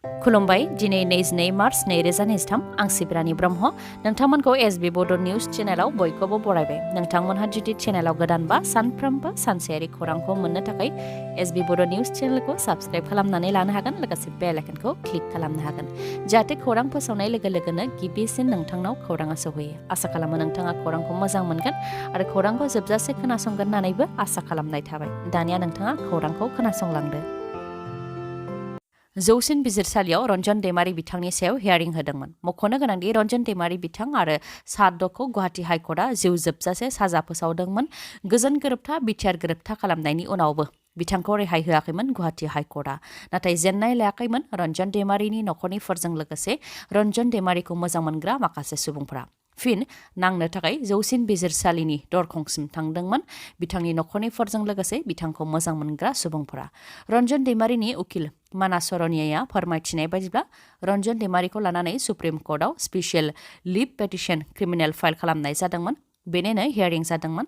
खुलुमबाय दिनै 22 मार्च 2023 आं सिब्रानि ब्रह्म नोंथांमोनखौ SB Bodo News चेनेलाव बयखौबो बरायबाय नोंथांमोनहा जुदि चेनेलाव गोदानबा सानफ्रोमबो सानसेयारि खौरांखौ मोननो थाखाय SB Bodo News चेनेलखौ साबस्क्राइब खालामनानै लानो हागोन लोगोसे बेल आइकनखौ क्लिक खालामनो हागोन जाहाथे खौरां फोसावनाय लोगो लोगोनो गिबिसिन नोंथांनाव खौराङा सौहैयो आसा खालामो नोंथाङा खौरांखौ मोजां मोनगोन आरो खौरांखौ जोबजासे खोनासंगोन होननानैबो आसा खालामनाय थाबाय दानिया नोंथाङा खौरांखौ खोनासंलांदो जौसिन बिजिरसालियाव रन्जन दैमारी बिथांनि सायाव हियारिं होदोंमोन मख'नो गोनांदि रन्जन दैमारी बिथां आरो सादखौ गुवाहाटी हाइकर्टआ जिउ जोबजासे साजा फोसावदोंमोन गोजोन गोरोबथा बिटिआर गोरोबथा खालामनायनि उनावबो बिथांखौ रेहाय होआखैमोन गुवाहाटी हाइकर्टआ नाथाय जेननाय लायाखैमोन रन्जन दैमारीनि नखरनिफोरजों लोगोसे रन्जन दैमारीखौ मोजां मोनग्रा माखासे सुबुंफोरा फिन नांनो थाखाय जौसिन बिजिरसालिनि दरखंसिम थांदोंमोन बिथांनि नखरनिफोरजों लोगोसे बिथांखौ मोजां मोनग्रा सुबुंफोरा रन्जन दैमारीनि उकिल मानास सरनियाया फोरमायथिनाय बायदिब्ला रन्जन दैमारीखौ लानानै सुप्रिम कर्टआव special leave petition criminal file खालामनाय जादोंमोन बेनिनो हियारिं जादोंमोन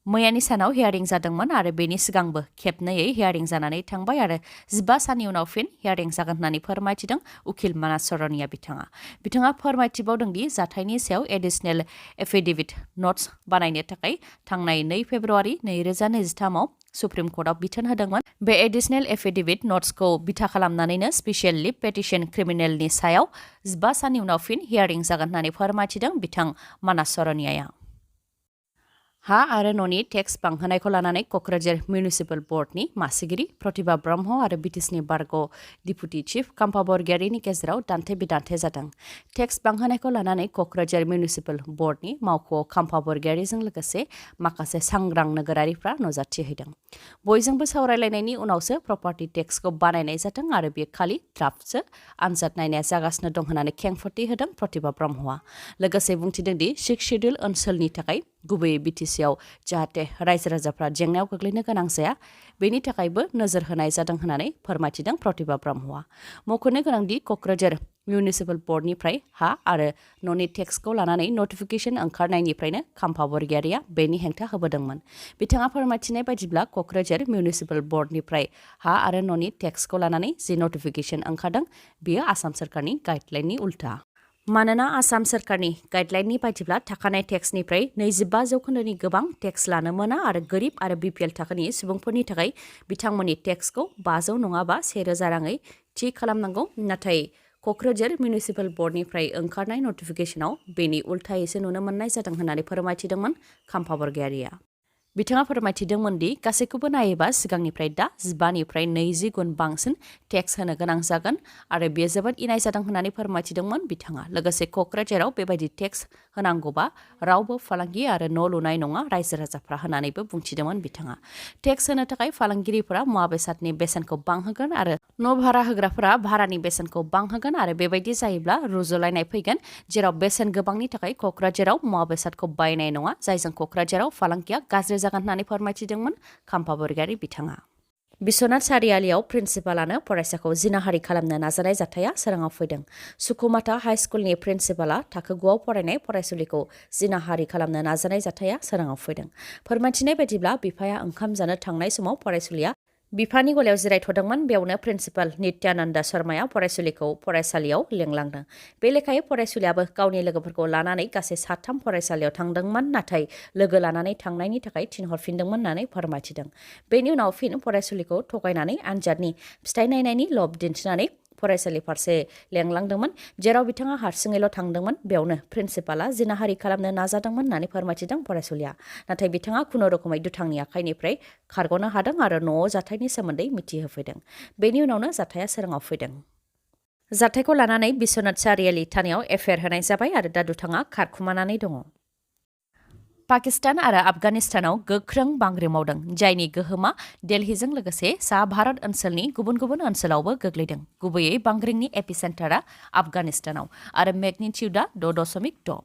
मैयानि सानाव हियारिं जादोंमोन आरो बेनि सिगांबो खेबनैयै हियारिं जानानै थांबाय आरो 15 साननि उनाव फिन हियारिं जागोन होननानै फोरमायथिदों उकिल मानास सरनिया बिथाङा फोरमायथिबावदोंदि जाथायनि सायाव एडिशनेल एफिडेविट नट्स बानायनो थाखाय थांनाय 2 फेब्रुवारि 2023 आव सुप्रिम कर्टआव बिथोन होदोंमोन बे एडिशनेल एफिडेविट नट्सखौ बिथा खालामनानैनो स्पेसियेल लिभ पेटिशन क्रिमिनेलनि सायाव 15 साननि उनाव फिन हियारिं जागोन होननानै फोरमायथिदों बिथां मानास सरनियाया हा आरो न'नि टेक्स बांहोनायखौ लानानै क'क्राझार मिउनिसिपाल बर्डनि मासिगिरि प्रतिभा ब्रह्म आरो बिटिसिनि बारग' डिपुटि चिफ काम्फा बरगयारिनि गेजेराव दान्थे बिदान्थे जादों टेक्स बांहोनायखौ लानानै क'क्राझार मिउनिसिपाल बर्डनि मावख'आव काम्फा बरगयारिजों लोगोसे माखासे सांग्रां नोगोरारिफ्रा नुजाथि हैदों बयजोंबो सावरायलायनायनि उनावसो प्रपार्टि टेक्सखौ बानायनाय जादों आरो बेयो खालि ड्राफ्टसो आनजाद नायनाया जागासिनो दं होननानै खेंफोरथि होदों प्रतिभा ब्रह्मआ लोगोसे बुंथिदोंदि 6 शेड्युल ओनसोलनि थाखाय गुबैयै बिटिसिआव जाहाथे रायजो राजाफ्रा जेंनायाव गोग्लैनो गोनां जाया बेनि थाखायबो नोजोर होनाय जादों होननानै फोरमायथिदों प्रतिभा ब्रह्मआ मख'नो गोनांदि क'क्राझार मिउनिसिपाल बर्डनिफ्राय हा आरो न'नि टेक्सखौ लानानै नटिफिकेशन ओंखारनायनिफ्रायनो काम्फा बरगयारिया बेनि हेंथा होबोदोंमोन बिथाङा फोरमायथिनाय बायदिब्ला क'क्राझार मिउनिसिपाल बर्डनिफ्राय हा आरो न'नि टेक्सखौ लानानै जि नटिफिकेशन ओंखारदों बेयो आसाम सोरखारनि गाइडलाइननि उल्था मानोना आसाम सोरखारनि गाइडलाइननि बायदिब्ला थाखानाय टेक्सनिफ्राय 25% गोबां टेक्स लानो मोना आरो गोरिब आरो बिपिएल थाखोनि सुबुंफोरनि थाखाय बिथांमोननि टेक्सखौ 500 नङाबा 1000 राङै थि खालामनांगौ नाथाय क'क्राझार मिउनिसिपाल बर्डनिफ्राय ओंखारनाय नटिफिकेशनाव बेनि उल्थायैसो नुनो मोननाय जादों होननानै फोरमायथिदोंमोन काम्फा बरगयारिया बिथाङा फोरमायथिदोंमोन दि गासैखौबो नायोबा सिगांनिफ्राय दा 15निफ्राय 20 गुन बांसिन टेक्स होनो गोनां जागोन आरो बेयो जोबोद इनाय जादों होननानै फोरमायथिदोंमोन बिथाङा लोगोसे क'क्राझाराव बेबायदि टेक्स होनांगौबा रावबो फालांगि आरो न' लुनाय नङा रायजो राजाफ्रा होननानैबो बुंथिदोंमोन बिथाङा टेक्स होनो थाखाय फालांगिरिफोरा मुवा बेसादनि बेसेनखौ बांहोगोन आरो न' भारा होग्राफोरा भारानि बेसेनखौ बांहोगोन आरो बेबायदि जायोब्ला रुजुलायनाय फैगोन जेराव बेसेन गोबांनि थाखाय क'क्राझाराव मुवा बेसादखौ बायनाय नङा जायजों क'क्राझाराव फालांगिया गाज्रि जागोन होननानै फोरमायथिदोंमोन काम्फा बरगयारि बिथाङा बिश्वनाथ सारियालियाव प्रिन्सिपालानो फरायसाखौ जिनाहारि खालामनो नाजानाय जाथाया सोराङाव फैदों सुकुमाटा हाइ स्कुलनि प्रिन्सिपाला थाखो 9आव फरायनाय फरायसुलिखौ जिनाहारि खालामनो नाजानाय जाथाया सोराङाव फैदों फोरमायथिनाय बायदिब्ला बिफाया ओंखाम जानो थांनाय समाव फरायसुलिया बिफानि गलायाव जिरायथ'दोंमोन बेयावनो प्रिन्सिपाल नित्यानन्द शर्माया फरायसुलिखौ फरायसालियाव लेंलांदों बे लेखायै फरायसुलियाबो गावनि लोगोफोरखौ लानानै गासै 3 फरायसालियाव थांदोंमोन नाथाय लोगो लानानै थांनायनि थाखाय थिनहरफिनदोंमोन होननानै फोरमायथिदों बेनि उनाव फिन फरायसुलिखौ थगायनानै आनजादनि फिथाइ नायनायनि लब दिन्थिनानै फरायसालि फारसे लेंलांदोंमोन जेराव बिथाङा हारसिङैल' थांदोंमोन बेयावनो प्रिन्सिपाला जिनाहारि खालामनो नाजादोंमोन होननानै फोरमायथिदों फरायसुलिया नाथाय बिथाङा खुनुरुखुमै दुथांनि आखाइनिफ्राय खारग'नो हादों आरो न'आव जाथायनि सोमोन्दै मिथिहोफैदों बेनि उनावनो जाथाया सोराङाव फैदों जाथायखौ लानानै बिश्वनाथ सारियालि थानायाव एफआइआर होनाय जाबाय आरो दा दुथाङा खारखुमानानै दङ पाकिस्तान आरो आफगानिस्तानाव गोख्रों बांग्रि मावदों जायनि गोहोमा दिल्लीजों लोगोसे सा भारत ओनसोलनि गुबुन गुबुन ओनसोलावबो गोग्लैदों गुबैयै बांग्रिंनि एपिसेन्टारा आफगानिस्तानाव आरो मेगनिटिउडा 6.6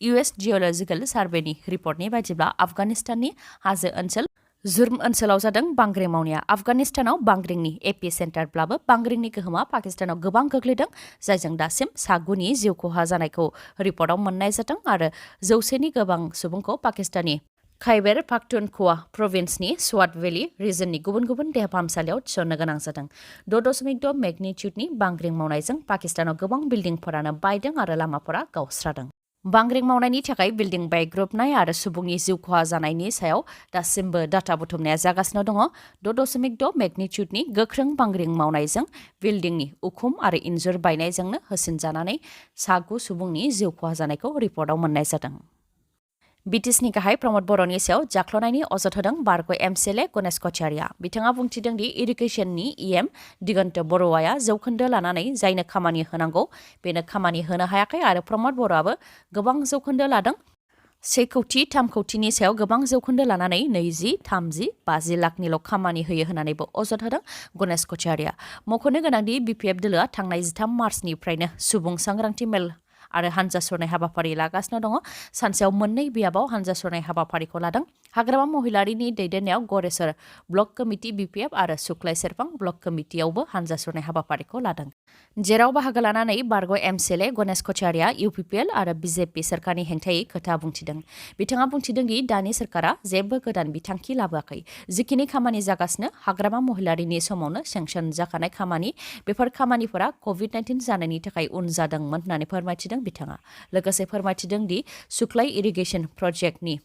US जिअलजिकेल सार्भेनि रिपर्टनि बायदिब्ला आफगानिस्ताननि हाजो ओनसोल जुर्म ओनसोलाव जादों बांग्रि मावनाया आफगानिस्तानाव बांग्रिंनि एपिसेन्टारब्लाबो बांग्रिंनि गोहोमा पाकिस्तानाव गोबां गोग्लैदों जायजों दासिम 7 जिउ खहा जानायखौ रिपर्टआव मोननाय जादों आरो 100नि गोबां सुबुंखौ पाकिस्तानी खाइबर पाख्तुनख्वा प्रभिन्सनि स्वात भेलि रिजननि गुबुन गुबुन देहा फाहामसालियाव थिसननो गोनां जादों। 6.6 मेगनिट्युडनि बांग्रिं मावनायजों पाकिस्तानाव गोबां बिल्डिंफोरानो बायदों आरो लामाफोरा गावस्रादों। बांग्रिं मावनायनि थाखाय बिल्डिं बायग्रबनाय आरो सुबुंनि जिउ खहा जानायनि सायाव दासिमबो डाटा बुथुमनाया जागासिनो दङ। 6.6 मेगनिट्युडनि गोख्रों बांग्रिं मावनायजों बिल्डिंनि उखुम आरो इन्जुर बायनायजोंनो होसिनजानानै 9 सुबुंनि जिउ खहा जानायखौ रिपर्टआव मोन्नाय जादों। बिटिसिनि गाहाय प्रमद बर'नि सायाव जाख्ल'नायनि अजद होदों बारग' एमसिएलए गणेश कछारिया। बिथाङा बुंथिदों दि इडुकेसननि इएम दिगन्त बर'आ जौखोन्दो लानानै जायनो खामानि होनांगौ बेनो खामानि होनो हायाखै आरो प्रमद बर'आबो गोबां जौखोन्दो लादों। 1 कौटि 3 कौटिनि सायाव गोबां जौखोन्दो लानानै 20, 30, 50 लाखनिल' खामानि होयो होननानैबो अजद होदों गणेश कछारिया। मख'नो गोनांदि बिपिएफ दोलोआ थांनाय 13 मार्चनिफ्रायनो सुबुं सांग्रांथि मेल आरो हानजा सुरनाय हाबाफारि लागासिनो दङ। सानसेयाव मोननै बियाबाव हानजा सुरनाय हाबाफारिखौ लादों। हाग्रामा महिलारिनि दैदेननायाव गरेस्वर ब्लक कमिटि बिपिएफ आरो सुक्लाय सेरफां ब्लक कमिटियावबो हानजा सुरनाय हाबाफारिखौ लादों। जेराव बाहागो लानानै बारग' एमसिएलए गणेश कछारिया इउपिपिएल आरो बिजेपि सोरखारनि हेंथायै खोथा बुंथिदों। बिथाङा बुंथिदों दि दानि सोरखारा जेबो गोदान बिथांखि लाबोआखै। जिखिनि खामानि जागासिनो हाग्रामा महिलारिनि समावनो सेंसन जाखानाय खामानि, बेफोर खामानिफोरा कभिड-19 जानायनि थाखाय उन जादोंमोन होननानै फोरमायथिदों बिथाङा। लोगोसे फोरमायथिदों दि सुक्लाय इरिगेसन प्रजेक्टनि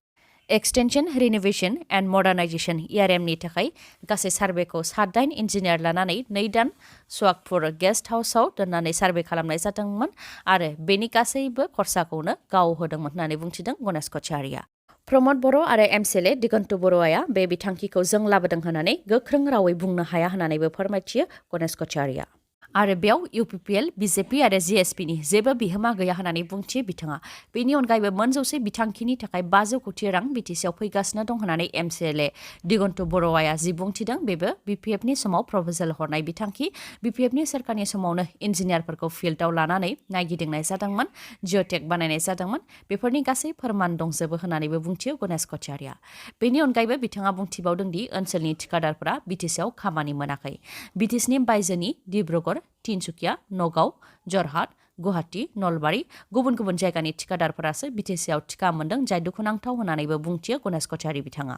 एक्सटेनसन रिनोवेशन एन्ड मडार्नाइजेशन इआरएमनि थाखाय गासै सार्भेखौ 7 इन्जिनियार लानानै 2 दान सुवागपुर गेस्ट हाउसआव दोननानै सार्भे खालामनाय जादोंमोन आरो बेनि गासैबो खरसाखौनो गाव होदोंमोन होननानै बुंथिदों गणेश कछारिया। प्रमद बर' आरो एमसिएलए दिगन्त बर'आ बे बिथांखिखौ जों लाबोदों होननानै गोख्रों रावै बुंनो हाया होननानैबो फोरमायथियो गणेश कछारिया। आरो बेयाव इउपिपिएल, बिजेपि आरो जिएसपिनि जेबो बिहोमा गैया होननानै बुंथियो बिथाङा। बेनि अनगायैबो मोनजौसे बिथांखिनि थाखाय 500 कौटि रां बिटिसिआव फैगासिनो दं होननानै एमसिएलए दिगन्त बर'आ जि बुंथिदों बेबो बिपिएफनि समाव प्रप'जाल हरनाय बिथांखि। बिपिएफनि सोरखारनि समावनो इन्जिनियारफोरखौ फिल्डआव लानानै नायगिदिंनाय जादोंमोन, जिअ'टेक बानायनाय जादोंमोन। बेफोरनि गासै फोरमान दंजोबो होननानैबो बुंथियो गणेश कछारिया। बेनि अनगायैबो बिथाङा बुंथिबावदों दि ओनसोलनि थिकादारफोरा बिटिसिआव खामानि मोनाखै। बिटिसिनि बायजोनि डिब्रुगड़, तिनसुकिया, नगाव, जरहाट, गुवाहाटी, नलबारि गुबुन गुबुन जायगानि थिकादारफोरासो बिटिसिआव थिका मोन्दों, जाय दुखुनांथाव होननानैबो बुंथियो गणेश कछारि बिथाङा।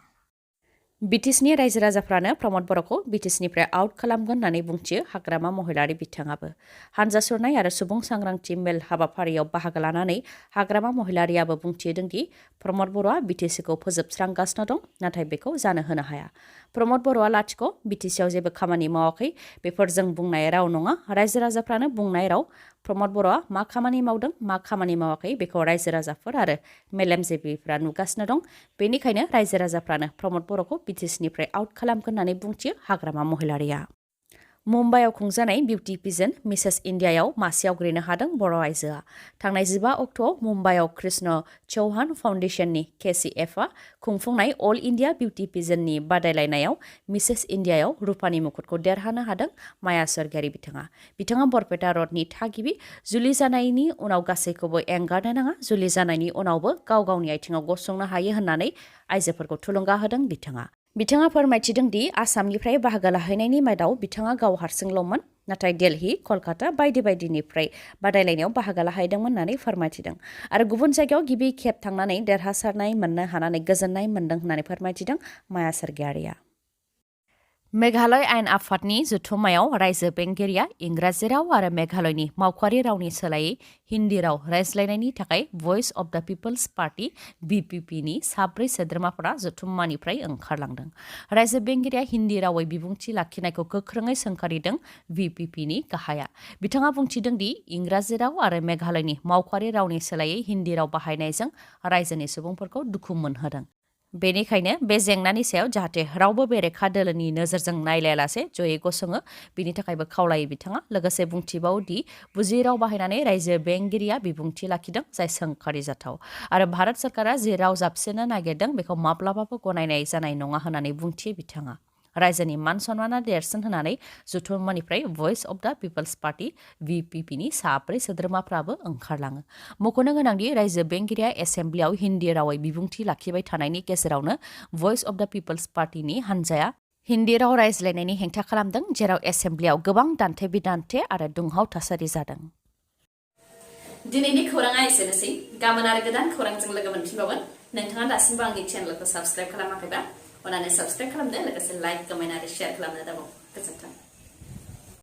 बिटिसिनि रायजो राजाफ्रानो प्रमद बर'खौ बिटिसिनिफ्राय आउट खालामगोन होननानै बुंथियो हाग्रामा महिलारि बिथाङाबो। हानजा सुरनाय आरो सुबुं सांग्रांथि मेल हाबाफारियाव बाहागो लानानै हाग्रामा महिलारियाबो बुंथिदों दि प्रमद बर'आ बिटिसिखौ फोजोबस्रांगासिनो दं, नाथाय बेखौ जानो होनो हाया। प्रमद बर'आ लाथिख', बिटिसिआव जेबो खामानि मावाखै, बेफोर जों बुंनाय राव नङा, रायजो राजाफ्रानो बुंनाय राव। प्रमद बर'आ मा खामानि मावदों, मा खामानि मावाखै बेखौ रायजो राजाफोर आरो मेलेमजिबिफ्रा नुगासिनो दं। बेनिखायनो रायजो राजाफ्रानो प्रमद बर'खौ बिटिसिनिफ्राय आउट खालामगोन होननानै बुंथियो हाग्रामा महिलारिया। मुम्बाइआव खुंजानाय बिउटि पिजन मिसेस इन्डियायाव मासि आवग्रिनो हादों बर' आइजोआ। थांनाय 15 अक्ट'आव मुम्बाइआव कृष्ण चौहान फाउन्डेशननि केसिएफआ खुंफुंनाय अल इन्डिया बिउटि पिजननि बादायलायनायाव मिसेस इन्डियायाव रुपानि मुकुटखौ देरहानो हादों माया सरगियारि बिथाङा। बिथाङा बरपेटा रडनि थागिबि। जुलि जानायनि उनाव गासैखौबो एंगारनो नाङा, जुलि जानायनि उनावबो गाव गावनि आथिङाव गसंनो हायो होननानै आइजोफोरखौ थुलुंगा होदों बिथाङा। बिथाङा फोरमायथिदों दि आसामनिफ्राय बाहागो लाहैनायनि मादाव बिथाङा गाव हारसिंल'मोन, नाथाय दिल्ली, कलकाता बायदि बायदिनिफ्राय बादायलायनायाव बाहागो लाहैदोंमोन होननानै फोरमायथिदों आरो गुबुन जायगायाव गिबि खेब थांनानै देरहासारनाय मोननो हानानै गोजोननाय मोन्दों होननानै फोरमायथिदों माया सरगियारिया। मेघालय आयेन आफादनि जथुम्मायाव रायजो बेंगिरिया इंराजि राव आरो मेघालयनि मावख'आरि रावनि सोलायै हिन्दी राव रायज्लायनायनि थाखाय भइस अफ द पिपल्स पार्टी (VPP)नि 4 सोद्रोमाफोरा जथुम्मानिफ्राय ओंखारलांदों। रायजो बेंगिरिया हिन्दी रावै बिबुंथि लाखिनायखौ गोख्रोङै सोंखारिदों VPP नि गाहाया। बिथाङा बुंथिदों दि इंराजि राव आरो मेघालयनि मावख'आरि रावनि सोलायै हिन्दी राव बाहायनायजों रायजोनि सुबुंफोरखौ दुखु मोनहोदों। बेनिखायनो बे जेंनानि सायाव जाहाथे रावबो बेरेखा दोलोनि नोजोरजों नायलायालासे जयै गसङो, बिनि थाखायबो खावलायो बिथाङा। लोगोसे बुंथिबावो दि बुजियै राव बाहायनानै रायजो बेंगिरिया बिबुंथि लाखिदों, जाय सोंखारिजाथाव आरो भारत सरकारा जि राव जाबसिननो नागिरदों बेखौ माब्लाबाबो गनायनाय जानाय नङा होननानै बुंथियो बिथाङा। रायजोनि मान सन्माना देरसिन होननानै जथुम्मानिफ्राय भइस अफ द पिपल्स पार्टी (VPP)नि 4 सोद्रोमाफ्राबो ओंखारलाङो। मख'नो गोनांदि रायजो बेंगिरिया एसेम्ब्लियाव हिन्दी रावै बिबुंथि लाखिबाय थानायनि गेजेरावनो भइस अफ द पिपल्स पार्टीनि हान्जाया हिन्दी राव रायज्लायनायनि हेंथा खालामदों, जेराव एसेम्ब्लियाव गोबां दान्थे-बिदान्थे आरो दुंहाव थासारि जादों। दिनैनि खौराङा एसेनोसै। गाबोन आरो गोदान खौरांजों लोगो मोनफिनबावगोन। नोंथाङा दासिमबो आंनि चेनेलखौ साबस्क्राइब खालामाखैबा अननानै साबस्क्राइब खालामदो लोगोसे लाइक कमेन्ट आरो शेयार खालामनो दाबाव गोजोन्थों